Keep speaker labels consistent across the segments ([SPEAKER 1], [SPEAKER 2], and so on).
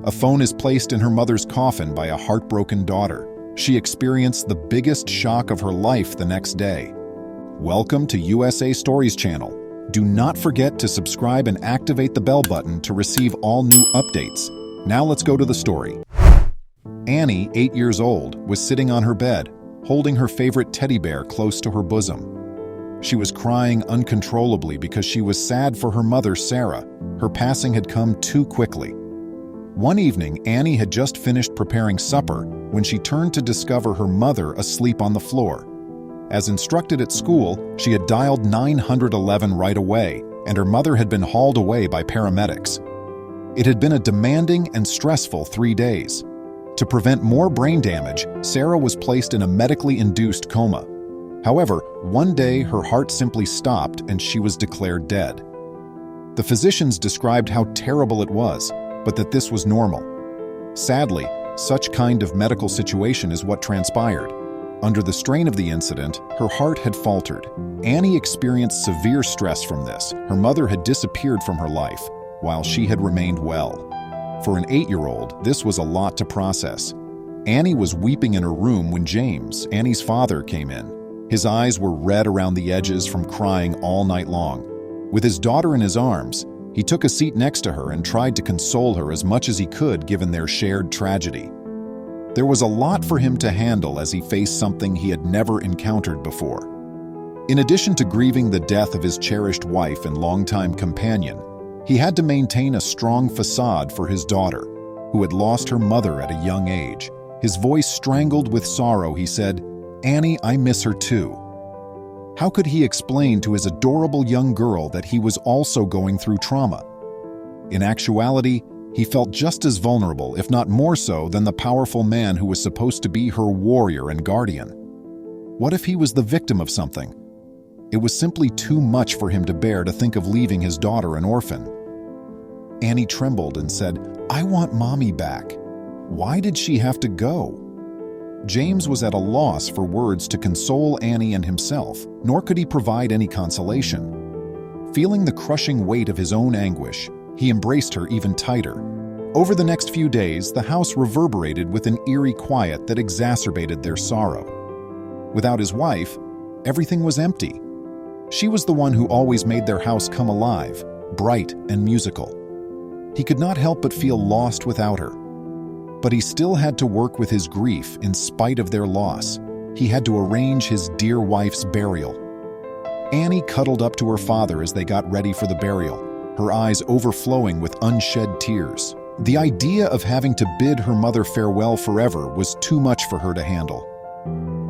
[SPEAKER 1] A phone is placed in her mother's coffin by a heartbroken daughter. She experienced the biggest shock of her life the next day. Welcome to USA Stories channel. Do not forget to subscribe and activate the bell button to receive all new updates. Now let's go to the story. Annie, 8 years old, was sitting on her bed, holding her favorite teddy bear close to her bosom. She was crying uncontrollably because she was sad for her mother, Sarah. Her passing had come too quickly. One evening, Annie had just finished preparing supper when she turned to discover her mother asleep on the floor. As instructed at school, she had dialed 911 right away, and her mother had been hauled away by paramedics. It had been a demanding and stressful 3 days. To prevent more brain damage, Sarah was placed in a medically induced coma. However, one day her heart simply stopped and she was declared dead. The physicians described how terrible it was, but that this was normal. Sadly, such kind of medical situation is what transpired. Under the strain of the incident, her heart had faltered. Annie experienced severe stress from this. Her mother had disappeared from her life, while she had remained well. For an 8-year-old, this was a lot to process. Annie was weeping in her room when James, Annie's father, came in. His eyes were red around the edges from crying all night long. With his daughter in his arms, he took a seat next to her and tried to console her as much as he could given their shared tragedy. There was a lot for him to handle as he faced something he had never encountered before. In addition to grieving the death of his cherished wife and longtime companion, he had to maintain a strong facade for his daughter, who had lost her mother at a young age. His voice strangled with sorrow, he said, "Annie, I miss her too." How could he explain to his adorable young girl that he was also going through trauma? In actuality, he felt just as vulnerable, if not more so, than the powerful man who was supposed to be her warrior and guardian. What if he was the victim of something? It was simply too much for him to bear to think of leaving his daughter an orphan. Annie trembled and said, "I want Mommy back. Why did she have to go?" James was at a loss for words to console Annie and himself, nor could he provide any consolation. Feeling the crushing weight of his own anguish, he embraced her even tighter. Over the next few days, the house reverberated with an eerie quiet that exacerbated their sorrow. Without his wife, everything was empty. She was the one who always made their house come alive, bright and musical. He could not help but feel lost without her. But he still had to work with his grief in spite of their loss. He had to arrange his dear wife's burial. Annie cuddled up to her father as they got ready for the burial, her eyes overflowing with unshed tears. The idea of having to bid her mother farewell forever was too much for her to handle.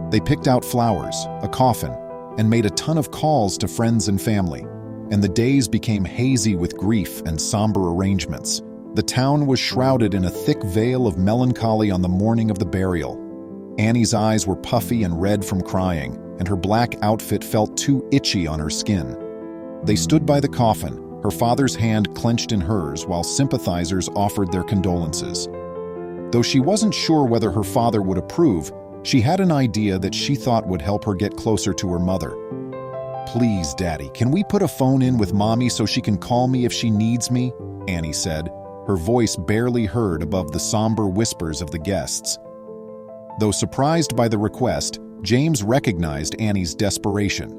[SPEAKER 1] They picked out flowers, a coffin, and made a ton of calls to friends and family, and the days became hazy with grief and somber arrangements. The town was shrouded in a thick veil of melancholy on the morning of the burial. Annie's eyes were puffy and red from crying, and her black outfit felt too itchy on her skin. They stood by the coffin, her father's hand clenched in hers while sympathizers offered their condolences. Though she wasn't sure whether her father would approve, she had an idea that she thought would help her get closer to her mother. "Please, Daddy, can we put a phone in with Mommy so she can call me if she needs me?" Annie said, her voice barely heard above the somber whispers of the guests. Though surprised by the request, James recognized Annie's desperation.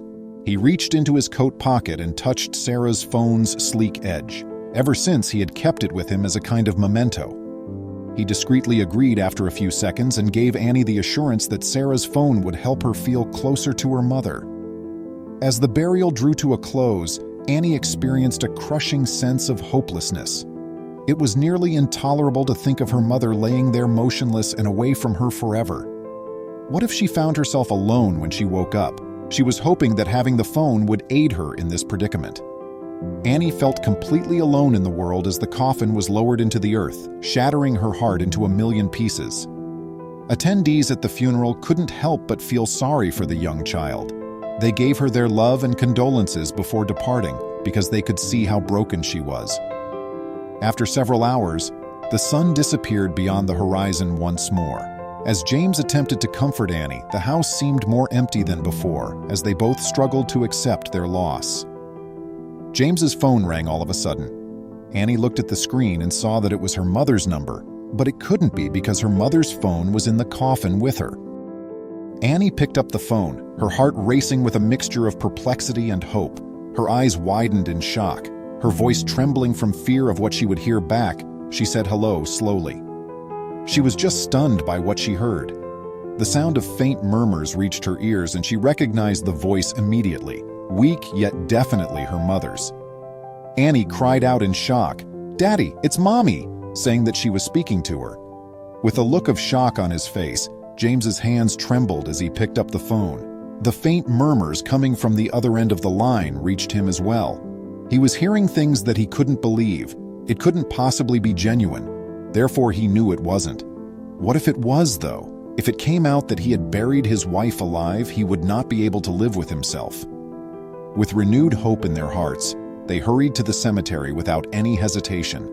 [SPEAKER 1] He reached into his coat pocket and touched Sarah's phone's sleek edge. Ever since, he had kept it with him as a kind of memento. He discreetly agreed after a few seconds and gave Annie the assurance that Sarah's phone would help her feel closer to her mother. As the burial drew to a close, Annie experienced a crushing sense of hopelessness. It was nearly intolerable to think of her mother laying there motionless and away from her forever. What if she found herself alone when she woke up? She was hoping that having the phone would aid her in this predicament. Annie felt completely alone in the world as the coffin was lowered into the earth, shattering her heart into a million pieces. Attendees at the funeral couldn't help but feel sorry for the young child. They gave her their love and condolences before departing because they could see how broken she was. After several hours, the sun disappeared beyond the horizon once more. As James attempted to comfort Annie, the house seemed more empty than before, as they both struggled to accept their loss. James's phone rang all of a sudden. Annie looked at the screen and saw that it was her mother's number, but it couldn't be because her mother's phone was in the coffin with her. Annie picked up the phone, her heart racing with a mixture of perplexity and hope. Her eyes widened in shock. Her voice trembling from fear of what she would hear back, she said hello slowly. She was just stunned by what she heard. The sound of faint murmurs reached her ears and she recognized the voice immediately, weak yet definitely her mother's. Annie cried out in shock, "Daddy, it's Mommy," saying that she was speaking to her. With a look of shock on his face, James's hands trembled as he picked up the phone. The faint murmurs coming from the other end of the line reached him as well. He was hearing things that he couldn't believe. It couldn't possibly be genuine. Therefore, he knew it wasn't. What if it was, though? If it came out that he had buried his wife alive, he would not be able to live with himself. With renewed hope in their hearts, they hurried to the cemetery without any hesitation.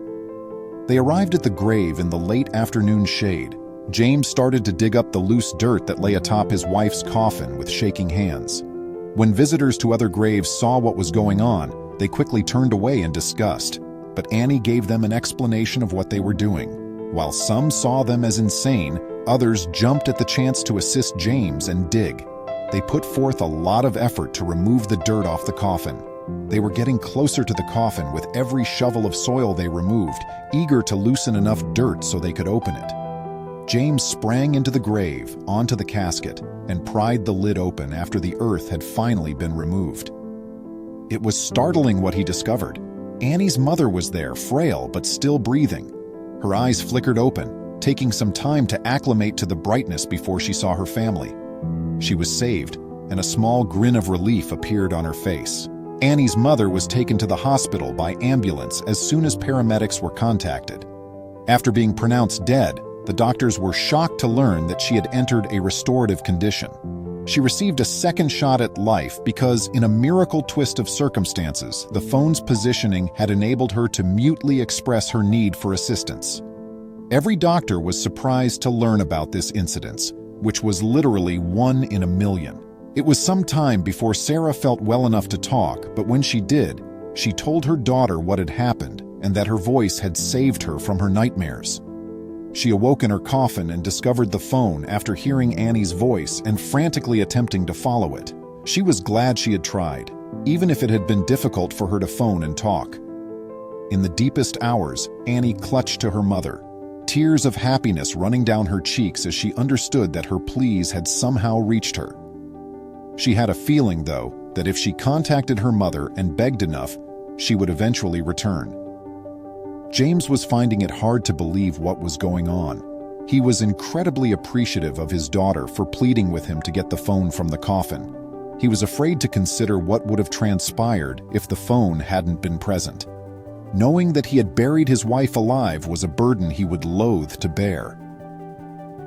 [SPEAKER 1] They arrived at the grave in the late afternoon shade. James started to dig up the loose dirt that lay atop his wife's coffin with shaking hands. When visitors to other graves saw what was going on, they quickly turned away in disgust, but Annie gave them an explanation of what they were doing. While some saw them as insane, others jumped at the chance to assist James and dig. They put forth a lot of effort to remove the dirt off the coffin. They were getting closer to the coffin with every shovel of soil they removed, eager to loosen enough dirt so they could open it. James sprang into the grave, onto the casket, and pried the lid open after the earth had finally been removed. It was startling what he discovered. Annie's mother was there, frail but still breathing. Her eyes flickered open, taking some time to acclimate to the brightness before she saw her family. She was saved, and a small grin of relief appeared on her face. Annie's mother was taken to the hospital by ambulance as soon as paramedics were contacted. After being pronounced dead, the doctors were shocked to learn that she had entered a restorative condition. She received a second shot at life because, in a miracle twist of circumstances, the phone's positioning had enabled her to mutely express her need for assistance. Every doctor was surprised to learn about this incident, which was literally 1 in a million. It was some time before Sarah felt well enough to talk, but when she did, she told her daughter what had happened and that her voice had saved her from her nightmares. She awoke in her coffin and discovered the phone after hearing Annie's voice and frantically attempting to follow it. She was glad she had tried, even if it had been difficult for her to phone and talk. In the deepest hours, Annie clutched to her mother, tears of happiness running down her cheeks as she understood that her pleas had somehow reached her. She had a feeling, though, that if she contacted her mother and begged enough, she would eventually return. James was finding it hard to believe what was going on. He was incredibly appreciative of his daughter for pleading with him to get the phone from the coffin. He was afraid to consider what would have transpired if the phone hadn't been present. Knowing that he had buried his wife alive was a burden he would loathe to bear.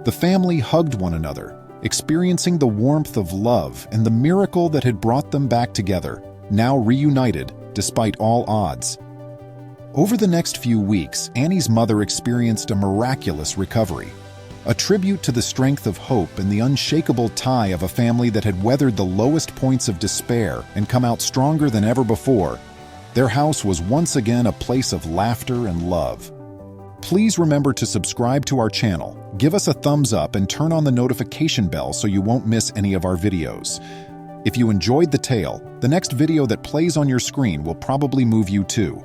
[SPEAKER 1] The family hugged one another, experiencing the warmth of love and the miracle that had brought them back together, now reunited despite all odds. Over the next few weeks, Annie's mother experienced a miraculous recovery, a tribute to the strength of hope and the unshakable tie of a family that had weathered the lowest points of despair and come out stronger than ever before. Their house was once again a place of laughter and love. Please remember to subscribe to our channel, give us a thumbs up, and turn on the notification bell so you won't miss any of our videos. If you enjoyed the tale, the next video that plays on your screen will probably move you too.